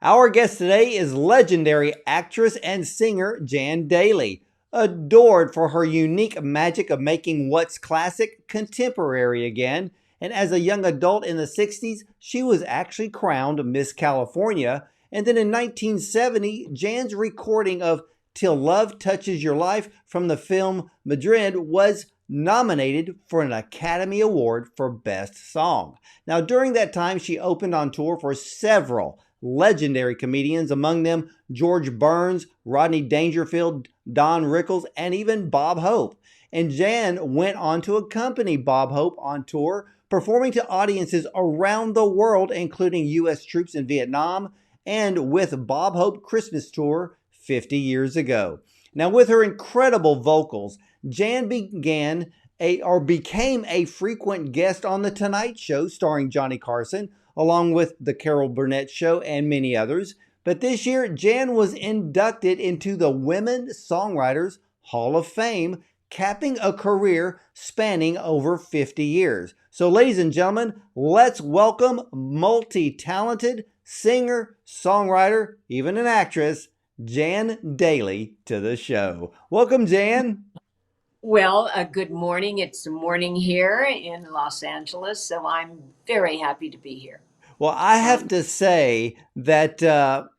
Our guest today is legendary actress and singer Jan Daley, adored for her unique magic of making what's classic contemporary again. And as a young adult in the 60s, she was actually crowned Miss California. And then in 1970, Jan's recording of Till Love Touches Your Life from the film Madron was nominated for an Academy Award for Best Song. Now, during that time, she opened on tour for several legendary comedians, among them George Burns, Rodney Dangerfield, Don Rickles, and even Bob Hope. And Jan went on to accompany Bob Hope on tour, performing to audiences around the world, including U.S. troops in Vietnam, and with Bob Hope Christmas Tour 50 years ago. Now, with her incredible vocals, Jan became a frequent guest on The Tonight Show starring Johnny Carson, along with The Carol Burnett Show and many others. But this year, Jan was inducted into the Women Songwriters Hall of Fame, capping a career spanning over 50 years. So, ladies and gentlemen, let's welcome multi-talented singer, songwriter, even an actress, Jan Daley to the show. Welcome, Jan. Well, good morning. It's morning here in Los Angeles, so I'm very happy to be here. Well, I have Um, to say that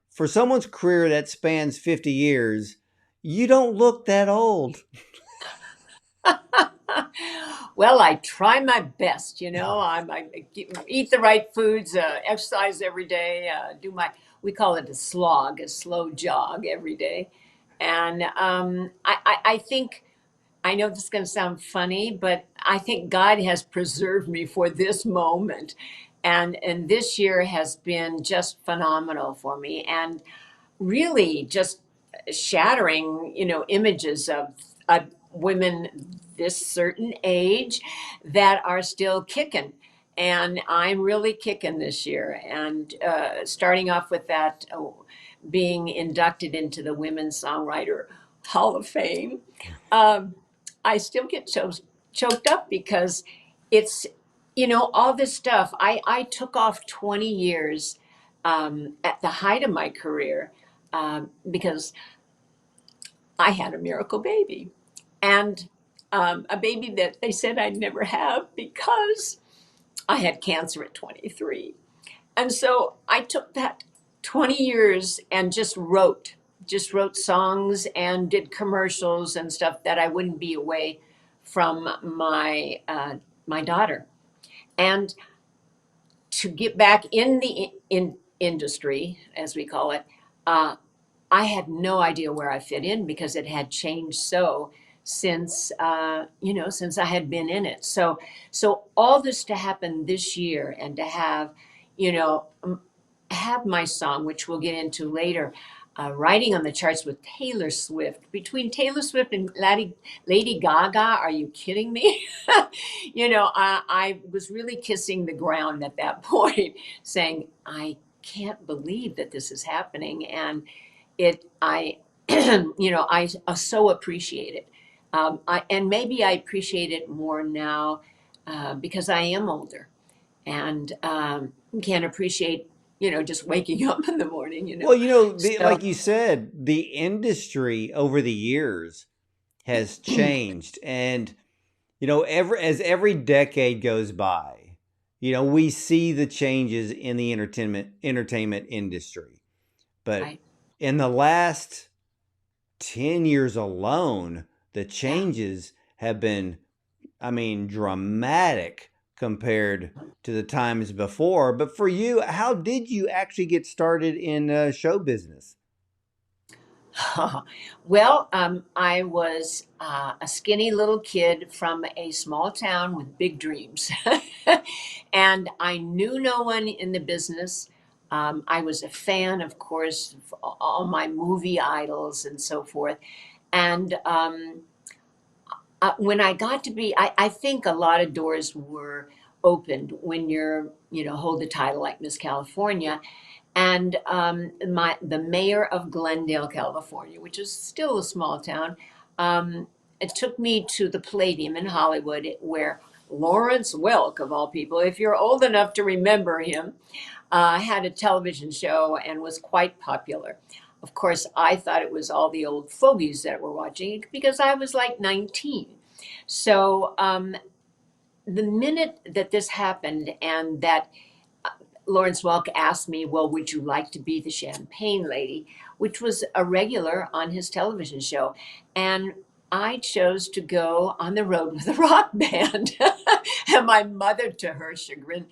for someone's career that spans 50 years, you don't look that old. well, I try my best, I eat the right foods, exercise every day, we call it a slog, a slow jog every day. And I think, I know this is going to sound funny, but I think God has preserved me for this moment. And this year has been just phenomenal for me. And really just shattering, images of women this certain age that are still kicking. And I'm really kicking this year. And starting off with that, being inducted into the Women's Songwriter Hall of Fame, um, I still get choked up because it's, all this stuff. I took off 20 years at the height of my career because I had a miracle baby and a baby that they said I'd never have because I had cancer at 23. And so I took that 20 years and just wrote songs and did commercials and stuff that I wouldn't be away from my daughter. And to get back in the industry, as we call it, uh, I had no idea where I fit in because it had changed so since I had been in it. So all this to happen this year and to have, you know, have my song, which we'll get into later, writing on the charts with Taylor Swift. Between Taylor Swift and Lady Gaga, are you kidding me? I was really kissing the ground at that point, saying, I can't believe that this is happening. And I, I so appreciate it. And maybe I appreciate it more now because I am older and can't appreciate, just waking up in the morning. Well, So like you said, the industry over the years has changed. And, as every decade goes by, we see the changes in the entertainment industry. But right, in the last 10 years alone, the yeah. changes have been, dramatic compared to the times before. But for you, how did you actually get started in show business? Well, I was a skinny little kid from a small town with big dreams. And I knew no one in the business. I was a fan, of course, of all my movie idols and so forth. And when I got to be, I think a lot of doors were opened when hold a title like Miss California. And the mayor of Glendale, California, which is still a small town, it took me to the Palladium in Hollywood, where Lawrence Welk, of all people, if you're old enough to remember him, had a television show and was quite popular. Of course, I thought it was all the old fogies that were watching it because I was like 19. So the minute that this happened and that Lawrence Welk asked me, well, would you like to be the champagne lady, which was a regular on his television show. And I chose to go on the road with a rock band. And my mother, to her chagrin,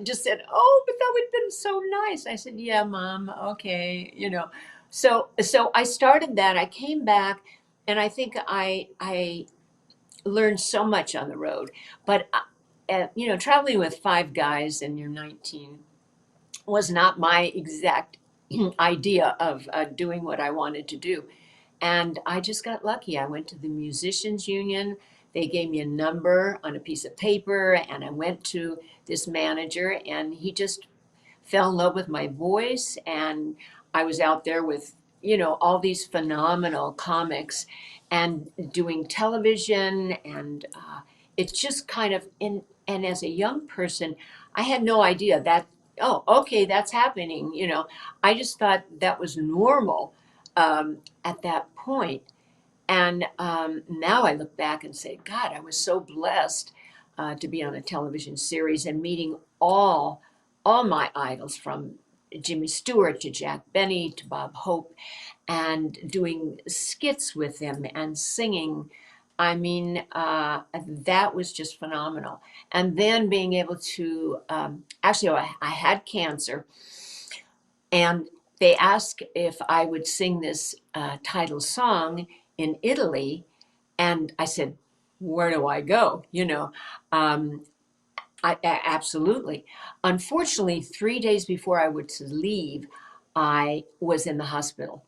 just said, oh, but that would have been so nice. I said, yeah, Mom, okay, you know. So I started that. I came back, and I think I learned so much on the road. But, you know, traveling with five guys and you're 19 was not my exact idea of doing what I wanted to do. And I just got lucky. I went to the Musicians Union. They gave me a number on a piece of paper, and I went to this manager, and he just fell in love with my voice. And I was out there with, you know, all these phenomenal comics and doing television. And it's just kind of, and as a young person, I had no idea that, oh, okay, that's happening. You know, I just thought that was normal at that point. And now I look back and say, God, I was so blessed to be on a television series and meeting all my idols, from Jimmy Stewart to Jack Benny to Bob Hope, and doing skits with them and singing. I mean, that was just phenomenal. And then being able to, actually, I had cancer, and they asked if I would sing this title song in Italy. And I said, where do I go? You know, um, absolutely. Unfortunately, 3 days before I was to leave, I was in the hospital.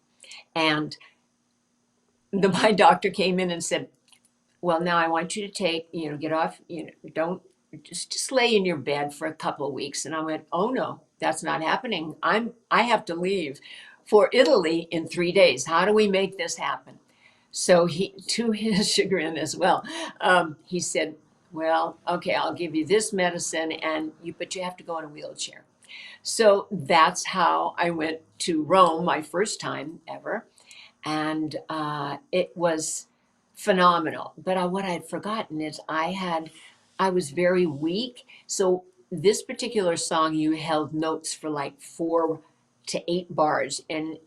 And my doctor came in and said, well, now I want you to take, you know, get off, you know, don't just lay in your bed for a couple of weeks. And I went, oh no, that's not happening. I have to leave for Italy in 3 days. How do we make this happen? So he, to his chagrin as well, he said, well, okay, I'll give you this medicine but you have to go in a wheelchair. So that's how I went to Rome, my first time ever. And it was phenomenal. But what I had forgotten is I was very weak. So this particular song, you held notes for like 4 to 8 bars, and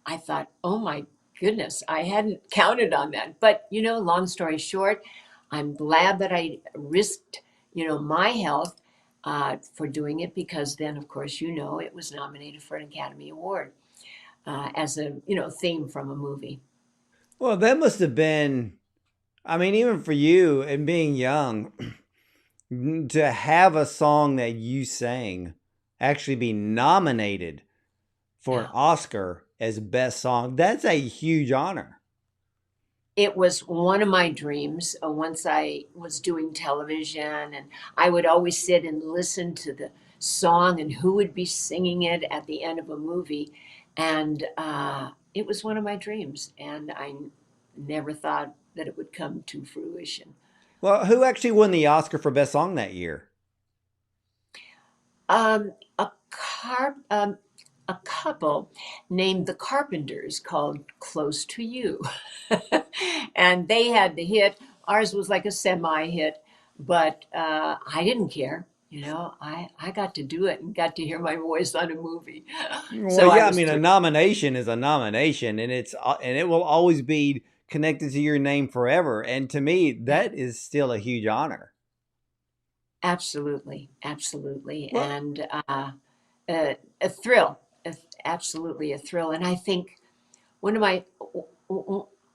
I thought, oh my goodness, I hadn't counted on that. But you know, long story short, I'm glad that I risked, you know, my health for doing it, because then, of course, you know, it was nominated for an Academy Award as a, you know, theme from a movie. Well, that must have been, I mean, even for you and being young, to have a song that you sang actually be nominated for an Yeah. Oscar as best song, that's a huge honor. It was one of my dreams once I was doing television, and I would always sit and listen to the song and who would be singing it at the end of a movie. And it was one of my dreams, and never thought that it would come to fruition. Well, who actually won the Oscar for best song that year? A a couple named the Carpenters called Close to You. And they had the hit. Ours was like a semi hit, but I didn't care. You know, I got to do it and got to hear my voice on a movie. Well, So I yeah, I was mean, a thrilled. nomination is a nomination, and it will always be connected to your name forever. And to me, that is still a huge honor. Absolutely, absolutely. Well, And a thrill, absolutely a thrill. And I think one of my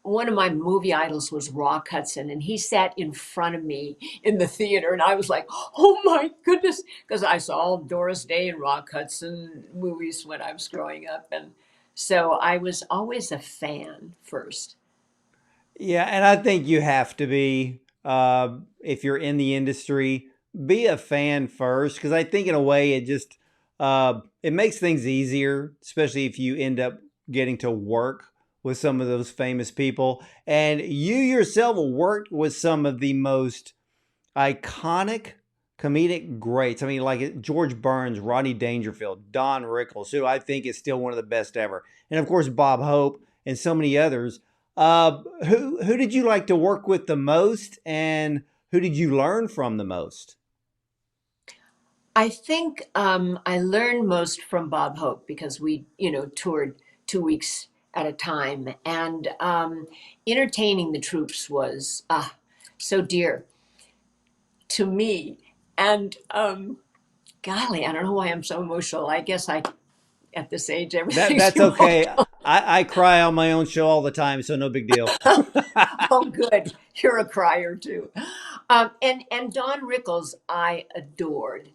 one of my movie idols was Rock Hudson, and he sat in front of me in the theater, and I was like, "Oh my goodness!" Because I saw all Doris Day and Rock Hudson movies when I was growing up, and so I was always a fan first. yeah, and I think you have to be, if you're in the industry, be a fan first, because I think in a way it makes things easier, especially if you end up getting to work with some of those famous people, and you yourself worked with some of the most iconic comedic greats. I mean, like George Burns, Rodney Dangerfield, Don Rickles, who I think is still one of the best ever, and of course Bob Hope and so many others. Who did you like to work with the most, and who did you learn from the most? I think I learned most from Bob Hope because we, toured 2 weeks at a time, and entertaining the troops was so dear to me. And golly, I don't know why I'm so emotional. I guess at this age, everything's That's okay. emotional. I cry on my own show all the time, so no big deal. Oh, good. You're a crier too. And Don Rickles, I adored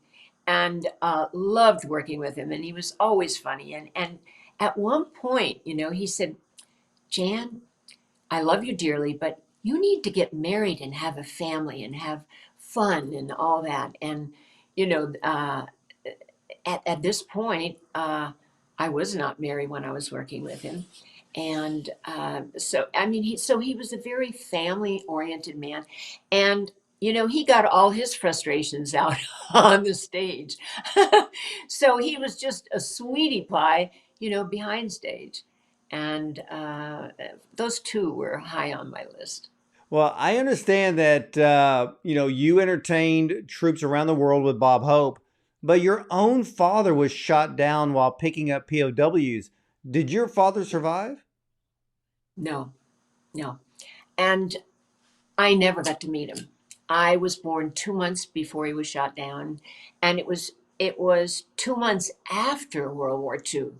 and loved working with him. And he was always funny. And at one point, he said, Jan, I love you dearly, but you need to get married and have a family and have fun and all that. And, you know, uh, at this point, I was not married when I was working with him. And so, I mean, he was a very family oriented man. And, he got all his frustrations out on the stage. So he was just a sweetie pie, behind stage. And those two were high on my list. Well, I understand that you entertained troops around the world with Bob Hope, but your own father was shot down while picking up POWs. Did your father survive? No, no. And I never got to meet him. I was born 2 months before he was shot down, and it was 2 months after World War II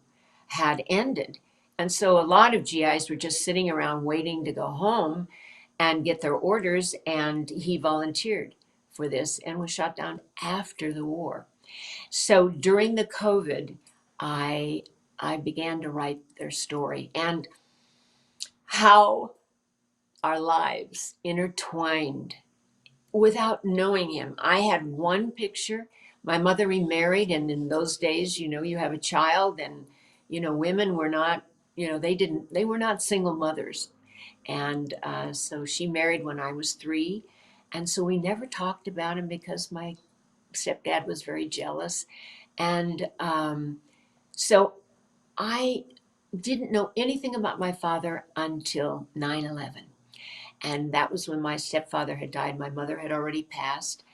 had ended. And so a lot of GIs were just sitting around waiting to go home and get their orders, and he volunteered for this and was shot down after the war. So during the COVID, I I began to write their story and how our lives intertwined without knowing him. I had one picture. My mother remarried, and in those days, you have a child, and women were not, they were not single mothers, and so she married when I was 3, and so we never talked about him because my stepdad was very jealous, and so I didn't know anything about my father until 9/11. And that was when my stepfather had died. My mother had already passed.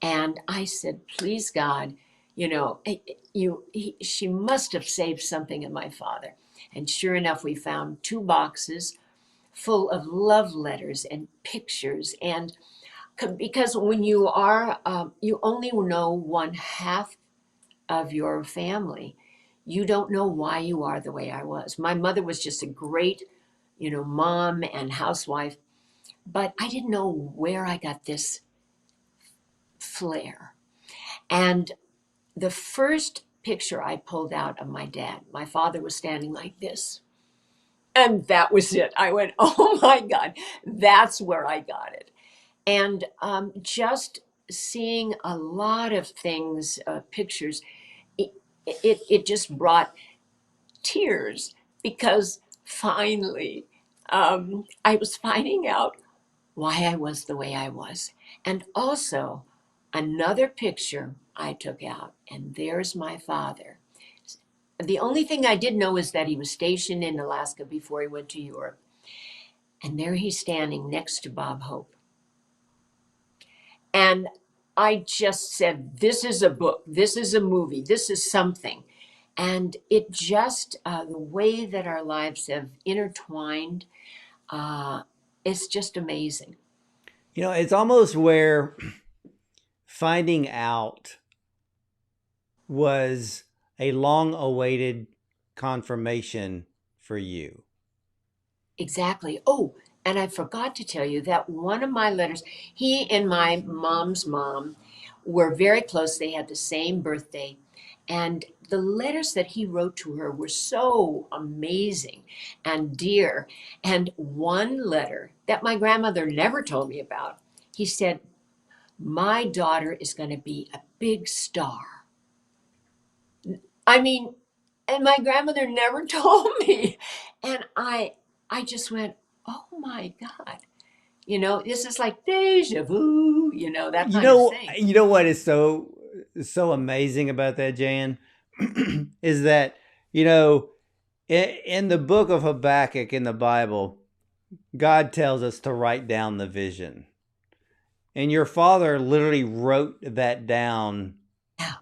And I said, please, God, she must have saved something in my father. And sure enough, we found 2 boxes full of love letters and pictures. And because when you are, you only know one half of your family, you don't know why you are the way I was. My mother was just a great, mom and housewife, but I didn't know where I got this flair. And the first picture I pulled out of my dad, my father was standing like this. And that was it. I went, oh my God, that's where I got it. And just seeing a lot of things, pictures, it, it just brought tears because finally I was finding out why I was the way I was. And also, another picture I took out, and there's my father. The only thing I did know is that he was stationed in Alaska before he went to Europe. And there he's standing next to Bob Hope. And I just said, this is a book, this is a movie, this is something. And it just, the way that our lives have intertwined, uh, it's just amazing. It's almost where finding out was a long awaited confirmation for you. Exactly. Oh, and I forgot to tell you that one of my letters, he and my mom's mom were very close. They had the same birthday. And the letters that he wrote to her were so amazing and dear. And one letter that my grandmother never told me about, he said, my daughter is going to be a big star. I mean, and my grandmother never told me. And I just went, oh my God. this is like deja vu, that kind of thing. You know what is so amazing about that, Jan, is that you know in the book of Habakkuk in the Bible, God tells us to write down the vision, and your father literally wrote that down, Yeah.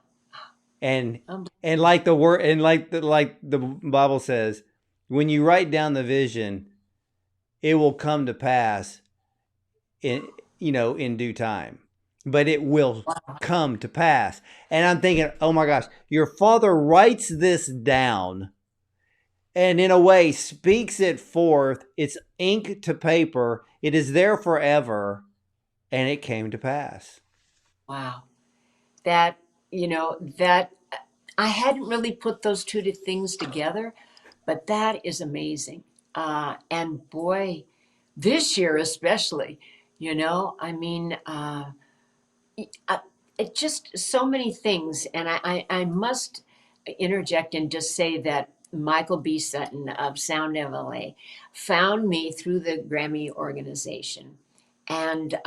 and Um, and like the word and like the Bible says, when you write down the vision, it will come to pass in in due time, but it will come to pass. And I'm thinking, oh my gosh, your father writes this down and in a way speaks it forth. It's ink to paper, it is there forever, and it came to pass. wow. That, that I hadn't really put those things together, but that is amazing. And boy, this year especially, I mean, uh, it just so many things. And I must interject and just say that Michael B. Sutton of Sound of LA found me through the Grammy organization, and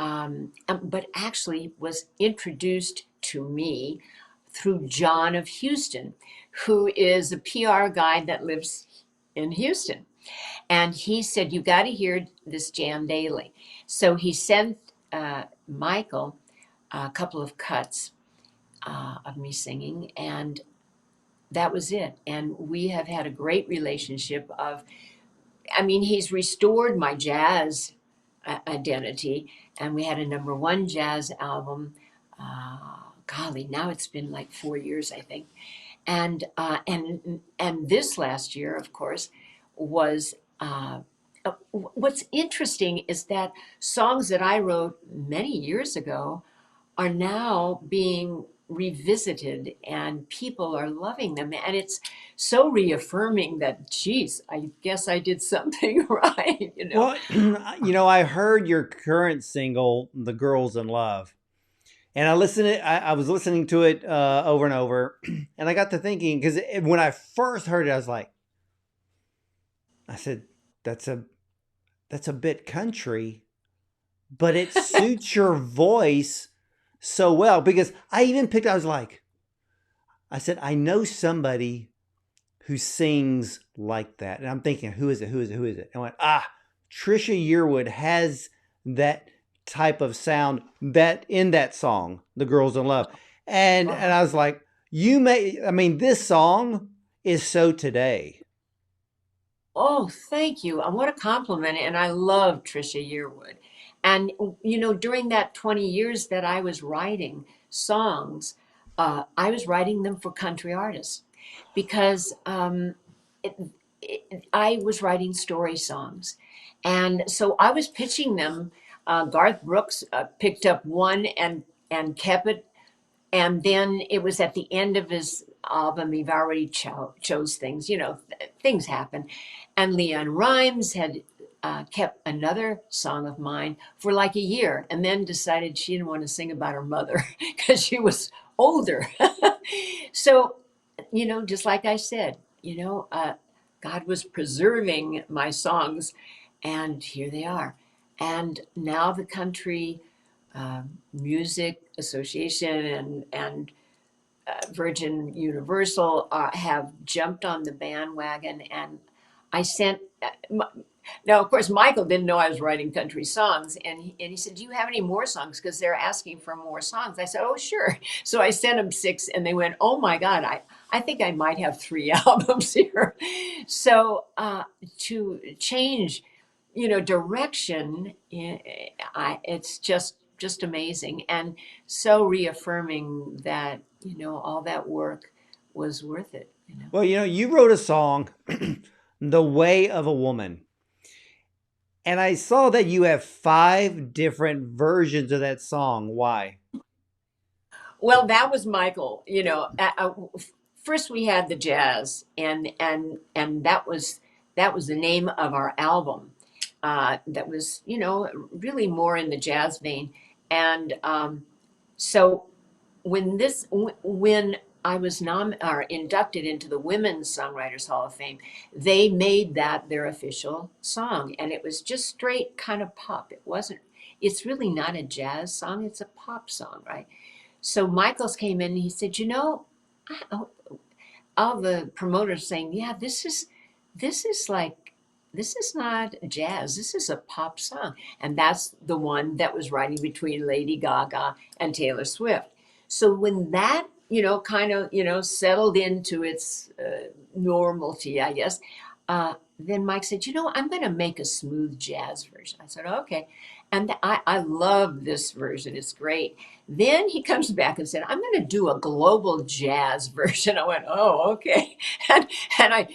but actually was introduced to me through John of Houston, who is a PR guy that lives in Houston. And he said, "You got to hear this Jan Daley." So he sent Michael a couple of cuts of me singing, and that was it. And we have had a great relationship of, I mean, he's restored my jazz identity, and we had a number one jazz album. Golly, now it's been like 4 years, I think. And this last year, of course, was. What's interesting is that songs that I wrote many years ago are now being revisited and people are loving them. And it's so reaffirming that, geez, I guess I did something right. Well, I heard your current single, "The Girls in Love," and I was listening to it over and over, and I got to thinking because when I first heard it, I said, "That's a bit country, but it suits your voice so well." Because I even picked, I said, I know somebody who sings like that. And I'm thinking, who is it? Who is it? Who is it? And I went, Trisha Yearwood has that type of sound that in that song, "The Girls in Love." And I was like, this song is so today. Oh, thank you. And what a compliment. And I love Trisha Yearwood. And, during that 20 years that I was writing songs, I was writing them for country artists because it, I was writing story songs. And so I was pitching them. Garth Brooks picked up one and kept it, and then it was at the end of his album. He've already chose things, things happen. And Leanne Rhymes had kept another song of mine for like a year, and then decided she didn't want to sing about her mother because she was older. So, just like I said, God was preserving my songs, and here they are. And now the country Music Association and Virgin Universal have jumped on the bandwagon, and I sent. Now, of course, Michael didn't know I was writing country songs, and he said, "Do you have any more songs? Because they're asking for more songs." I said, "Oh, sure." So I sent them six, and they went, "Oh my God, I think I might have three albums here." So to change, direction, it's just amazing and so reaffirming that all that work was worth it. Well, you wrote a song, "The Way of a Woman." And I saw that you have 5 different versions of that song. Why? Well, that was Michael. First we had the jazz, and that was the name of our album. That was really more in the jazz vein, and so when I was inducted into the Women's Songwriters Hall of Fame, they made that their official song, and it was just straight kind of pop. It wasn't. it's really not a jazz song, it's a pop song, right? So Michaels came in and he said, I, all the promoters saying, yeah, this is like, this is not jazz, this is a pop song. And that's the one that was riding between Lady Gaga and Taylor Swift. So when that, kind of, settled into its normalty, I guess, then Mike said, I'm going to make a smooth jazz version. I said, okay. And I love this version. It's great. Then he comes back and said, I'm going to do a global jazz version. I went, oh, okay. And, and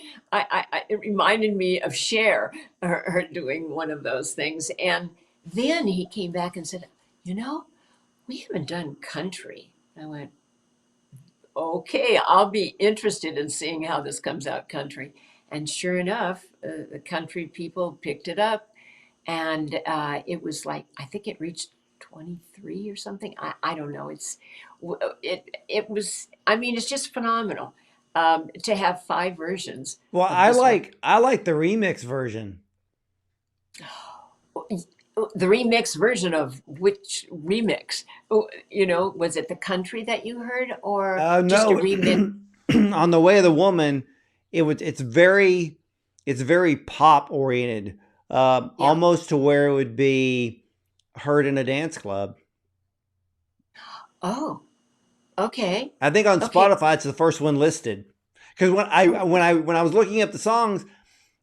it reminded me of Cher, her doing one of those things. And then he came back and said, you know, we haven't done country. I went, okay, I'll be interested in seeing how this comes out country. And sure enough, the country people picked it up. And it was like, I think it reached 23 or something. I don't know. It was, I mean, it's just phenomenal to have five versions Well, of this one. I like the remix version. The remix version of which remix? Oh, was it the country that you heard or just a No, remix? on the Way of the Woman, it's very pop oriented, Yeah. almost to where it would be heard in a dance club. Oh, okay. I think on Okay. Spotify it's the first one listed. Because when I was looking up the songs,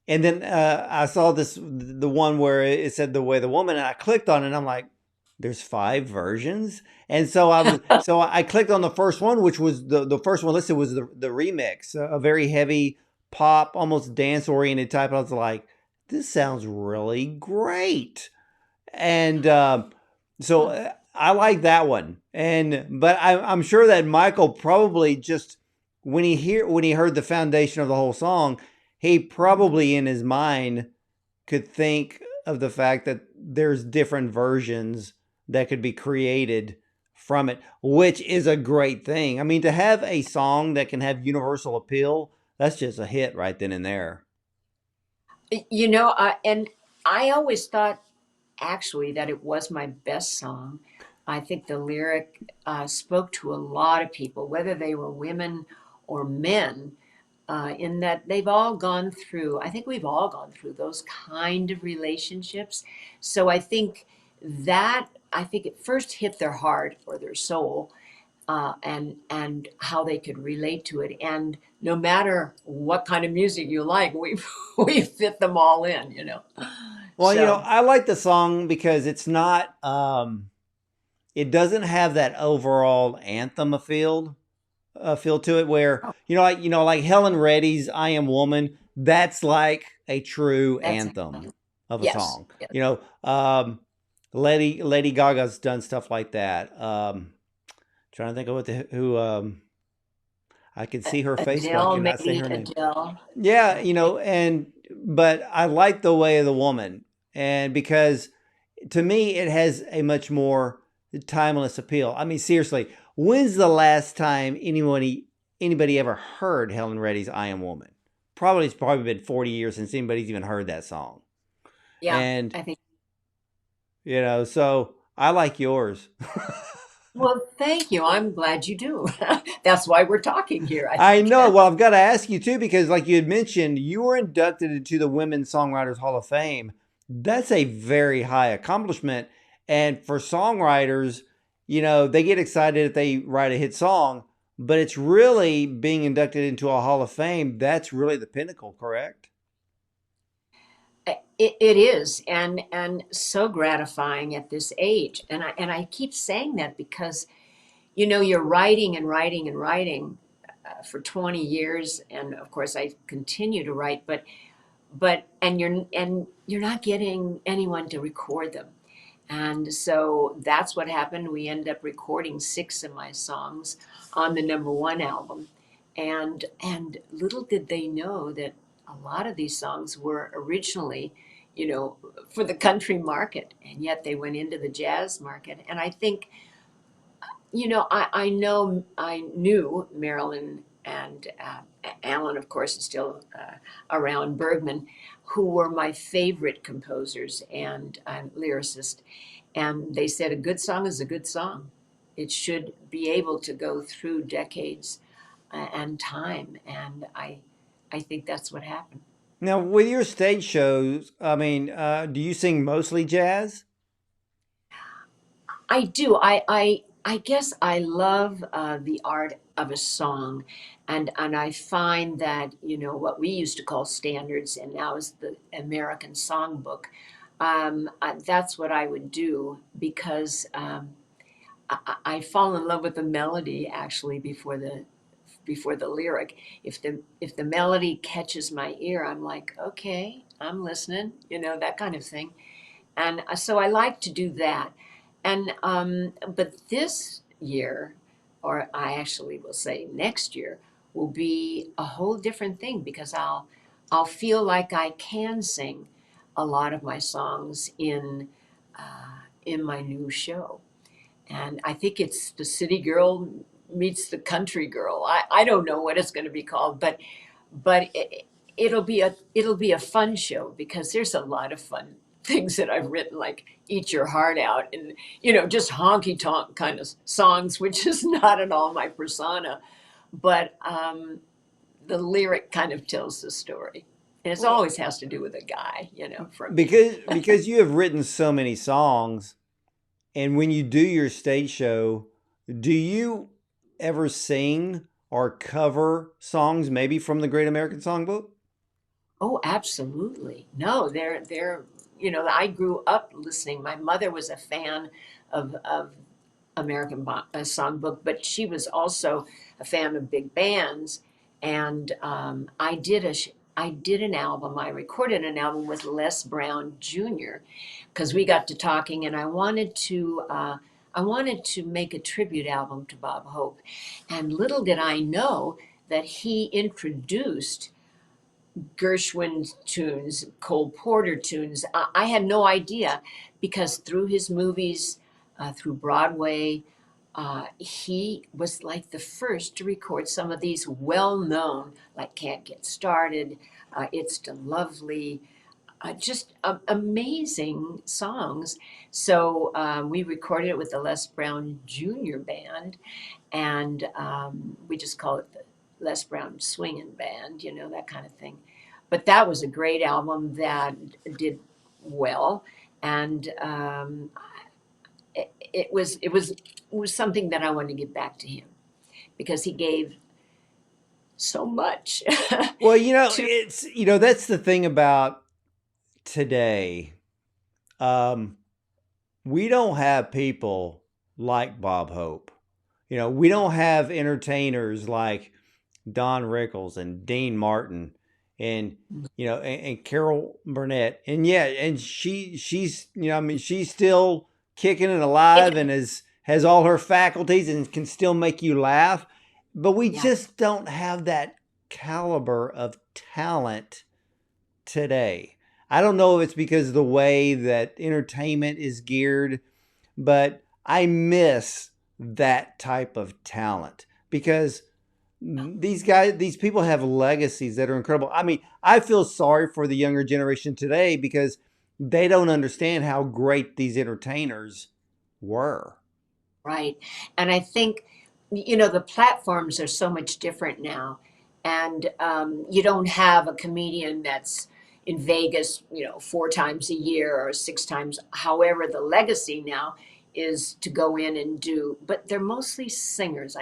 and then I saw the one where it said "The Way of the Woman," and I clicked on it, and I'm like, "There's five versions." And so I clicked on the first one, which was the first one listed was the remix, a very heavy pop, almost dance oriented type. I was like, "This sounds really great," and I like that one. But I'm sure that Michael probably just when he heard the foundation of the whole song, he probably in his mind could think of the fact that there's different versions that could be created from it, which is a great thing. I mean, to have a song that can have universal appeal, that's just a hit right then and there. And I always thought actually that it was my best song. I think the lyric spoke to a lot of people, whether they were women or men, in that they've all gone through, I think we've all gone through those kind of relationships. So I think it first hit their heart or their soul, and how they could relate to it. And no matter what kind of music you like, we we fit them all in. Well, So I like the song because it's not it doesn't have that overall anthem feel to it where oh, like Helen Reddy's "I Am Woman." That's like a true that's anthem of a yes, song. yes. Lady Gaga's done stuff like that. Trying to think of who I can see her face, but I Adele, cannot say maybe her name. Adele. Yeah, Uh, and but I like the Way of the Woman, and because to me it has a much more timeless appeal. I mean, seriously, when's the last time anybody ever heard Helen Reddy's "I Am Woman"? It's probably been 40 years since anybody's even heard that song. yeah, And I think. so I like yours. Well, thank you. I'm glad you do. That's why we're talking here, I I think. know. Well, I've got to ask you too, because like you had mentioned, you were inducted into the Women's Songwriters Hall of Fame. That's a very high accomplishment. And for songwriters, they get excited if they write a hit song, but it's really being inducted into a Hall of Fame. That's really the pinnacle, correct? It is, and so gratifying at this age. And I keep saying that because you're writing and writing and writing for 20 years, and of course I continue to write, and you're not getting anyone to record them. And so that's what happened. We ended up recording six of my songs on the number one album. And little did they know that a lot of these songs were originally, you know, for the country market, and yet they went into the jazz market. And I think, I knew Marilyn and Alan, of course, is still around, Bergman, who were my favorite composers and lyricists. And they said a good song is a good song. It should be able to go through decades and time. And I think that's what happened. Now, with your stage shows, I mean, do you sing mostly jazz? I do. I guess I love the art of a song, and I find that what we used to call standards, and now is the American Songbook. That's what I would do because I fall in love with the melody actually before the lyric. If the melody catches my ear, I'm like, okay, I'm listening. That kind of thing. And so I like to do that. And but this year, or I actually will say next year, will be a whole different thing because I'll feel like I can sing a lot of my songs in my new show. And I think it's the city girl meets the country girl. I don't know what it's going to be called, but it'll be a fun show because there's a lot of fun things that I've written, like "Eat Your Heart Out" and just honky tonk kind of songs, which is not at all my persona, but the lyric kind of tells the story, and it Well, always has to do with a guy, for me. because you have written so many songs, and when you do your stage show, do you ever sing or cover songs maybe from the Great American Songbook? Oh, absolutely. No, I grew up listening. My mother was a fan of American Songbook, but she was also a fan of big bands. And I did an album. I recorded an album with Les Brown Jr. because we got to talking, and I wanted to make a tribute album to Bob Hope. And little did I know that he introduced Gershwin tunes, Cole Porter tunes. I had no idea because through his movies, through Broadway, he was like the first to record some of these well known, like Can't Get Started, It's Still Lovely, just amazing songs. So we recorded it with the Les Brown Jr. Band, and we just call it the Les Brown Swinging Band, that kind of thing. But that was a great album that did well, and it was something that I wanted to give back to him because he gave so much Well, to. that's the thing about today. Um, we don't have people like Bob Hope. We don't have entertainers like Don Rickles and Dean Martin and and Carol Burnett. And yeah, and she's I mean she's still kicking and alive and has all her faculties and can still make you laugh. But we Yeah, just don't have that caliber of talent today. I don't know if it's because of the way that entertainment is geared, but I miss that type of talent because these people have legacies that are incredible. I mean, I feel sorry for the younger generation today because they don't understand how great these entertainers were. right. And I think, the platforms are so much different now. And you don't have a comedian that's in Vegas, 4 times a year or 6 times. However, the legacy now is to go in and do, but they're mostly singers.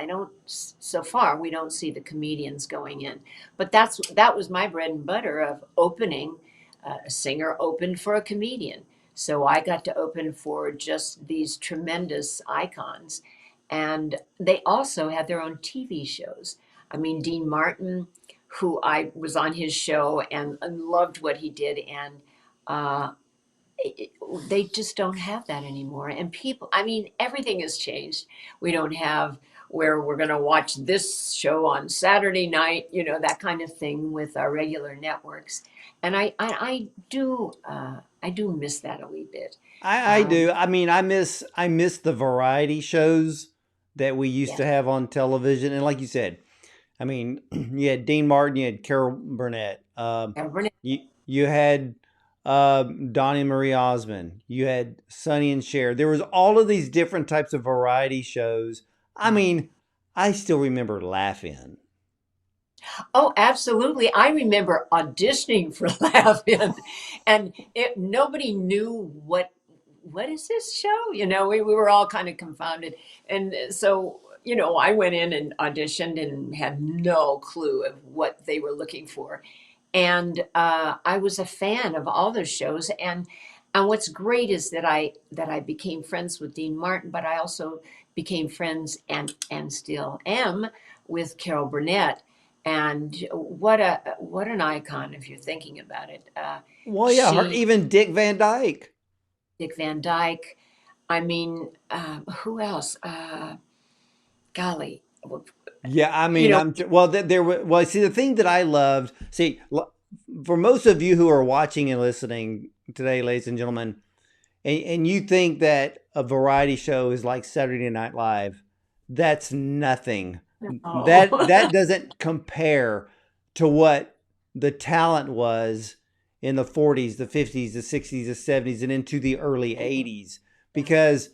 So far, we don't see the comedians going in. But that was my bread and butter of opening. A singer opened for a comedian. So I got to open for just these tremendous icons. And they also had their own TV shows. I mean, Dean Martin, who I was on his show and loved what he did. And uh, it, they just don't have that anymore. And people, I mean, everything has changed. We don't have where we're going to watch this show on Saturday night, that kind of thing with our regular networks. And I do miss that a wee bit. I Um, do. I mean, I miss the variety shows that we used yeah, to have on television, and like you said, I mean, you had Dean Martin, you had Carol Burnett, Burnett. you had Donnie and Marie Osmond, you had Sonny and Cher. There was all of these different types of variety shows. I mean, I still remember laughing. Oh, absolutely. I remember auditioning for Laugh-In, and nobody knew what is this show? We were all kind of confounded. And so, I went in and auditioned and had no clue of what they were looking for. And I was a fan of all those shows. And what's great is that I became friends with Dean Martin, but I also became friends and still am with Carol Burnett. And what an icon if you're thinking about it. Well, yeah, She, even Dick Van Dyke. Dick Van Dyke. I mean, who else? Golly, Yeah, I you mean, know, well, there were, well, see, the thing that I loved, see, for most of you who are watching and listening today, ladies and gentlemen, and you think that a variety show is like Saturday Night Live, that's nothing. That oh, doesn't compare to what the talent was in the 40s, the 50s, the 60s, the 70s, and into the early 80s. Because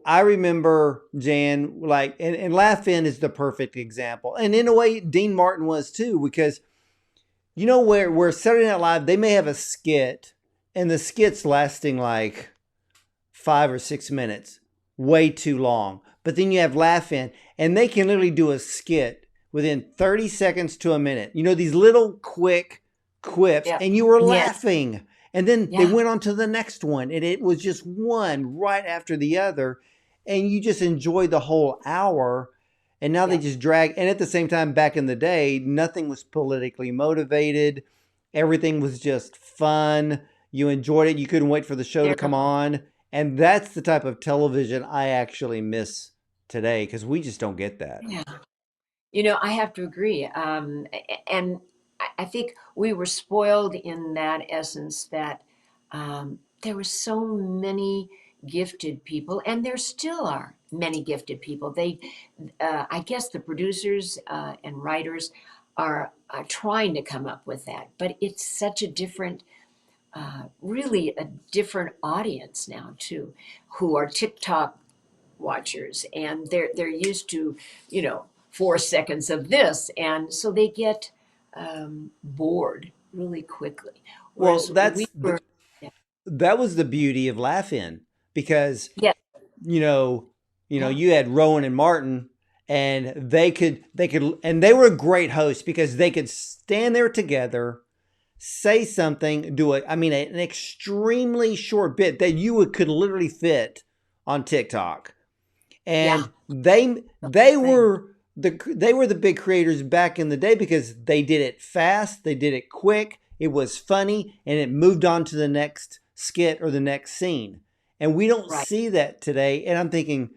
I remember Jan, like, and Laugh In is the perfect example. And in a way, Dean Martin was too, because where Saturday Night Live, they may have a skit, and the skit's lasting like 5 or 6 minutes, way too long. But then you have Laugh In, and they can literally do a skit within 30 seconds to a minute. These little quick quips, yeah, and you were yes, laughing. And then they yeah, went on to the next one, and it was just one right after the other. And you just enjoyed the whole hour. And now they yeah. just drag. And at the same time, back in the day, nothing was politically motivated. Everything was just fun. You enjoyed it. You couldn't wait for the show to There, come on. And that's the type of television I actually miss today because we just don't get that. yeah. I have to agree. And I think we were spoiled in that essence that there were so many gifted people, and there still are many gifted people. I guess the producers and writers are trying to come up with that, but it's such a different, really a different audience now too, who are TikTok watchers, and they're used to 4 seconds of this, and so they get bored really quickly, Well, whereas we were. Yeah, that was the beauty of Laugh In because yeah, you know, yeah, you had Rowan and Martin, and and they were great hosts because they could stand there together, say something, do it. I mean, an extremely short bit that could literally fit on TikTok, yeah, and the whole they thing. were they were the big creators back in the day because they did it fast, they did it quick, it was funny, and it moved on to the next skit or the next scene. And we don't Right, see that today. And I'm thinking,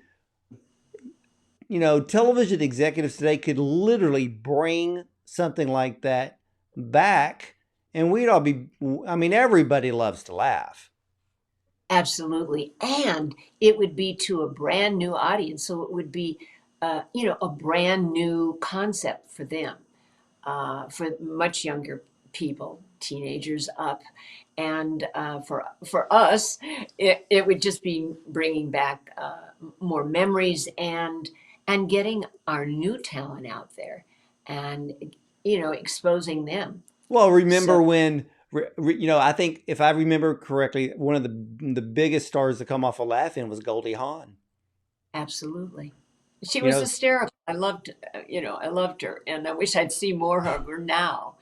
television executives today could literally bring something like that back, and we'd all be. I mean, everybody loves to laugh. absolutely. And it would be to a brand new audience, so it would be a brand new concept for them, for much younger people, teenagers up. And for us, it would just be bringing back more memories and getting our new talent out there and exposing them. Well, So remember when? I think if I remember correctly, one of the biggest stars to come off of Laughing was Goldie Hawn. absolutely, she You was know, hysterical. I loved her, and I wish I'd see more of her now.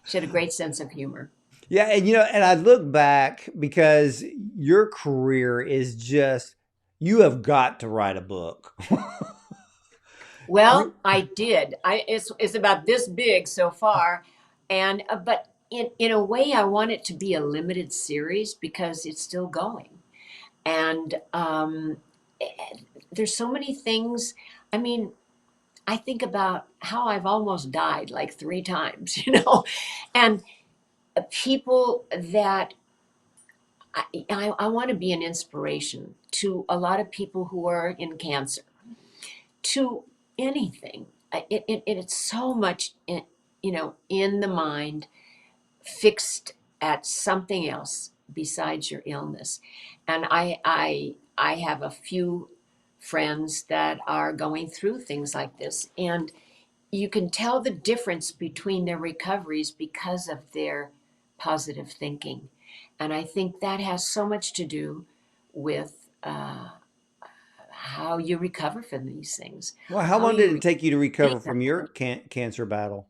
She had a great sense of humor. yeah, and and I look back because your career is just you have got to write a book. Well, I did. It's about this big so far, and but in a way, I want it to be a limited series because it's still going, and eh, there's so many things. I mean, I think about how I've almost died like 3 times, and people that I want to be an inspiration to a lot of people who are in cancer, to anything. it's so much in the mind, fixed at something else besides your illness. And I have a few friends that are going through things like this, and you can tell the difference between their recoveries because of their positive thinking. And I think that has so much to do with how you recover from these things. Well, how How long did you it take you to recover re- from your cancer battle?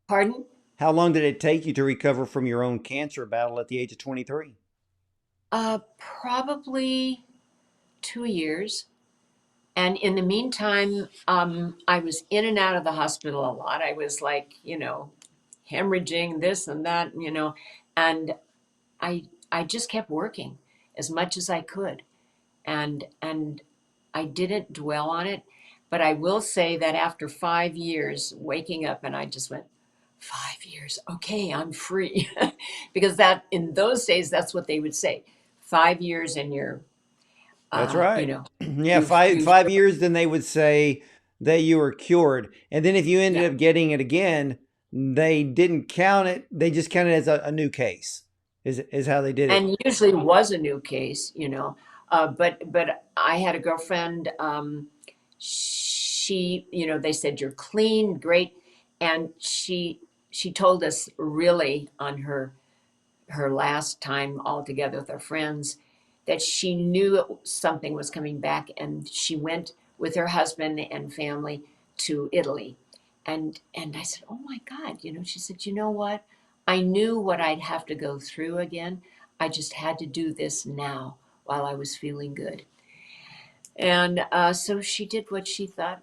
Pardon? How long did it take you to recover from your own cancer battle at the age of 23? Probably 2 years. And in the meantime, I was in and out of the hospital a lot. I was like, hemorrhaging this and that, and I just kept working as much as I could, and I didn't dwell on it. But I will say that after 5 years waking up, and I just went, 5 years, okay, I'm free, because that in those days that's what they would say, 5 years and you're, That's uh, you right. know, Yeah, you've you've five years, then they would say that you were cured. And then if you ended yeah. up getting it again, they didn't count it. They just counted it as a new case, is how they did it. And usually was a new case, but I had a girlfriend. She, they said you're clean, great, and she told us really on her last time all together with her friends that she knew something was coming back, and she went with her husband and family to Italy. And I said, "Oh my God," she said, "You know what? I knew what I'd have to go through again. I just had to do this now while I was feeling good." And so she did what she thought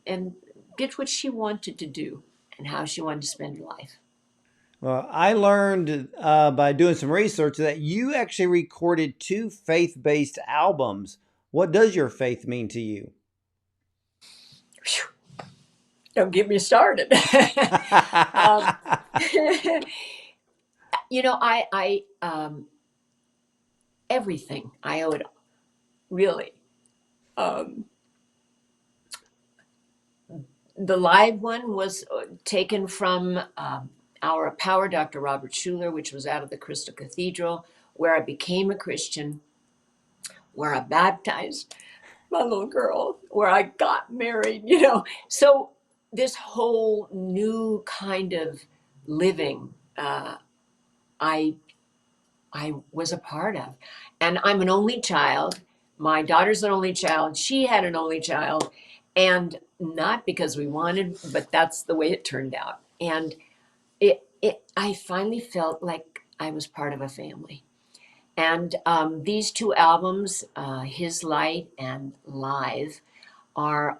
and did what she wanted to do and how she wanted to spend life. Well, I learned by doing some research that you actually recorded two faith-based albums. What does your faith mean to you? Phew, don't get me started. um, I everything I owe it, really. Um, the live one was taken from our power Dr. Robert Schuller, which was out of the Crystal Cathedral, where I became a Christian, where I baptized my little girl, where I got married. So this whole new kind of living, I I was a part of. And I'm an only child. My daughter's an only child. She had an only child. And not because we wanted, but that's the way it turned out. And I finally felt like I was part of a family. And these two albums, His Light and Live, are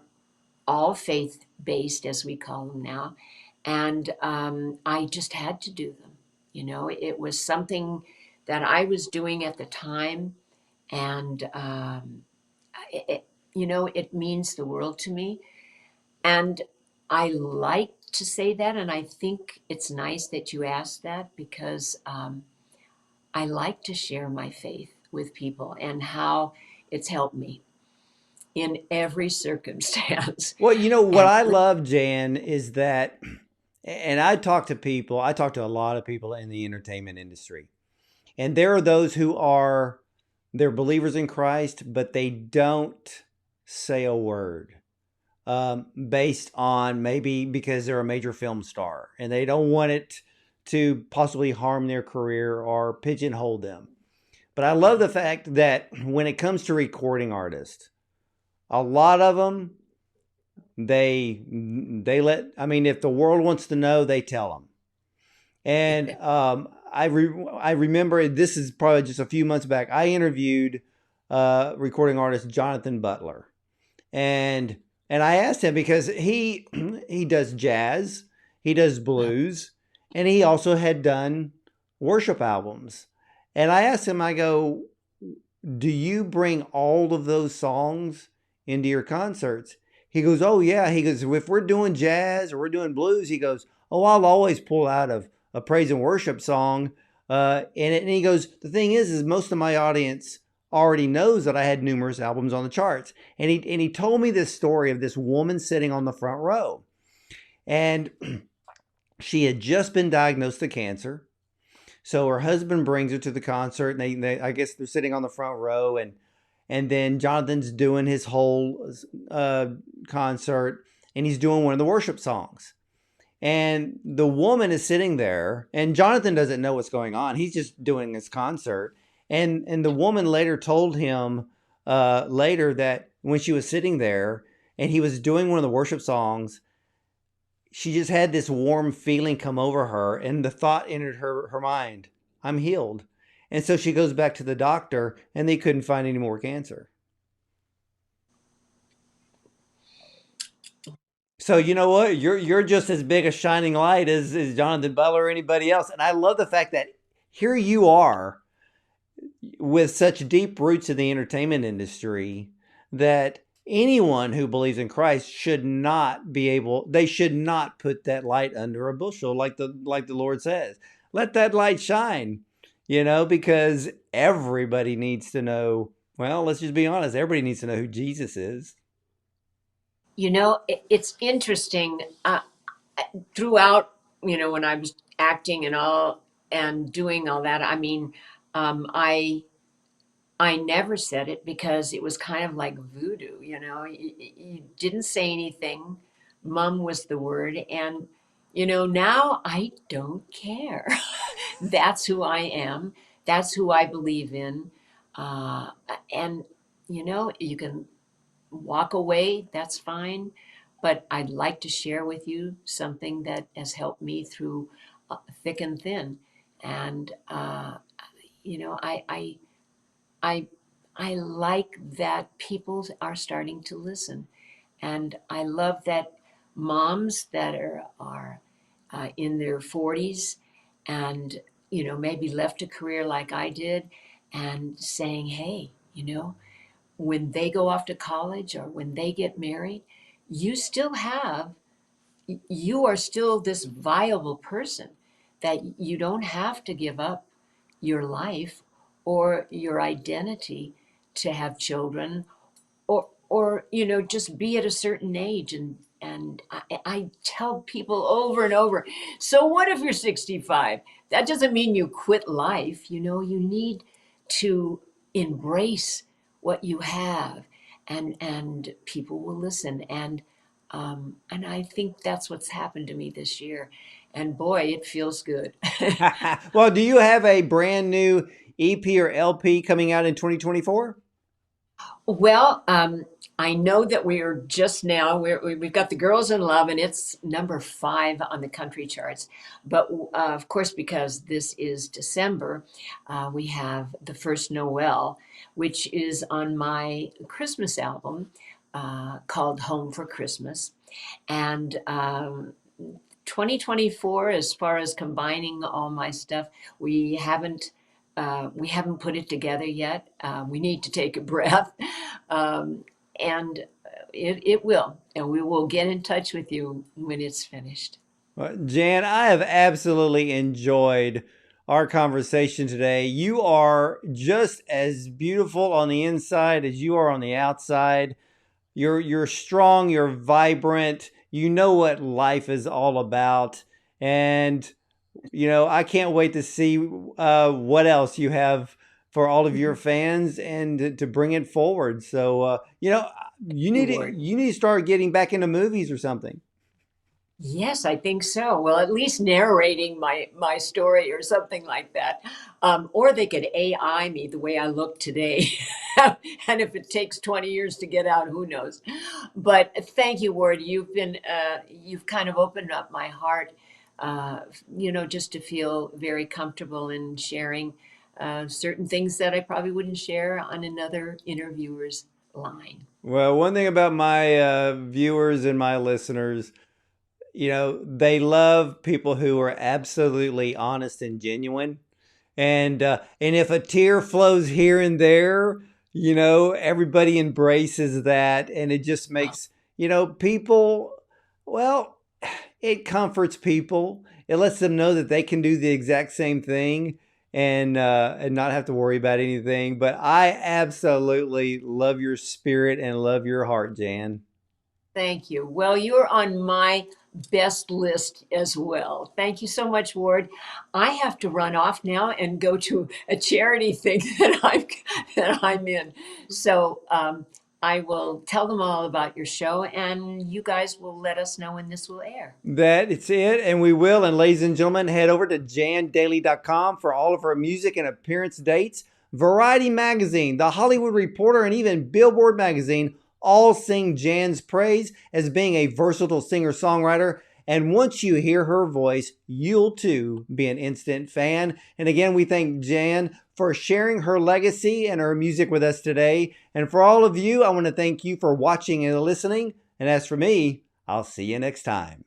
all faith based, as we call them now. And I just had to do them. It was something that I was doing at the time. And, it, it means the world to me. And I like to say that. And I think it's nice that you asked that because I like to share my faith with people and how it's helped me in every circumstance. Well, what And I love, Jan, is that, and I talk to a lot of people in the entertainment industry, and there are those who they're believers in Christ, but they don't say a word, based on maybe because they're a major film star and they don't want it to possibly harm their career or pigeonhole them. But I love the fact that when it comes to recording artists, a lot of them, I mean, if the world wants to know, they tell them. And I remember, this is probably just a few months back, I interviewed recording artist Jonathan Butler, and I asked him because he does jazz, he does blues, and he also had done worship albums. And I asked him, I go, "Do you bring all of those songs into your concerts?" He goes, "Oh yeah." He goes, "If we're doing jazz or we're doing blues," he goes, "Oh, I'll always pull out of a praise and worship song." And he goes, "The thing is most of my audience already knows that I had numerous albums on the charts. And he told me this story of this woman sitting on the front row. And she had just been diagnosed with cancer. So her husband brings her to the concert, and they I guess they're sitting on the front row, and then Jonathan's doing his whole concert, and he's doing one of the worship songs. And the woman is sitting there, and Jonathan doesn't know what's going on. He's just doing his concert. And the woman later told him later that when she was sitting there and he was doing one of the worship songs, she just had this warm feeling come over her, and the thought entered her mind, I'm healed. And so she goes back to the doctor, and they couldn't find any more cancer. So you know what? You're just as big a shining light as Jonathan Butler or anybody else. And I love the fact that here you are with such deep roots in the entertainment industry that anyone who believes in Christ should not be able, they should not put that light under a bushel, like the Lord says. Let that light shine, because everybody needs to know, well, let's just be honest, everybody needs to know who Jesus is. It's interesting. Throughout, when I was acting and all and doing all that, I mean, I never said it because it was kind of like voodoo, you didn't say anything. Mum was the word. And, now I don't care. That's who I am. That's who I believe in. Uh, and, you can walk away, that's fine. But I'd like to share with you something that has helped me through thick and thin. And, I I like that people are starting to listen, and I love that moms that are in their 40s and maybe left a career like I did, and saying, hey, when they go off to college or when they get married, you still have you are still this viable person, that you don't have to give up your life or your identity to have children, or just be at a certain age. And I tell people over and over, so what if you're 65? That doesn't mean you quit life. You need to embrace what you have, and people will listen. And I think that's what's happened to me this year. And boy, it feels good. Well, do you have a brand new EP or LP coming out in 2024? Well, I know that we are just now, we've got The Girls in Love, and it's number 5 on the country charts. But of course, because this is December, we have The First Noel, which is on my Christmas album called Home for Christmas. And 2024, as far as combining all my stuff, we haven't put it together yet. We need to take a breath, and it will, and we will get in touch with you when it's finished. Well, Jan, I have absolutely enjoyed our conversation today. You are just as beautiful on the inside as you are on the outside. You're strong, you're vibrant, you know what life is all about. And I can't wait to see what else you have for all of your fans and to bring it forward. So you need to Lord. start getting back into movies or something. Yes, I think so. Well, at least narrating my story or something like that. Or they could AI me the way I look today. And if it takes 20 years to get out, who knows? But thank you, Ward. You've kind of opened up my heart, just to feel very comfortable in sharing certain things that I probably wouldn't share on another interviewer's line. Well, one thing about my viewers and my listeners, they love people who are absolutely honest and genuine. And if a tear flows here and there, everybody embraces that, and it just makes people. Well, it comforts people. It lets them know that they can do the exact same thing, and not have to worry about anything. But I absolutely love your spirit and love your heart, Jan. Thank you. Well, you're on my best list as well. Thank you so much, Ward. I have to run off now and go to a charity thing that I'm in. So I will tell them all about your show, and you guys will let us know when this will air. That's it, and we will. And ladies and gentlemen, head over to jandailey.com for all of her music and appearance dates. Variety Magazine, The Hollywood Reporter, and even Billboard Magazine all sing Jan's praise as being a versatile singer-songwriter. And once you hear her voice, you'll too be an instant fan. And again, we thank Jan for sharing her legacy and her music with us today. And for all of you, I want to thank you for watching and listening. And as for me, I'll see you next time.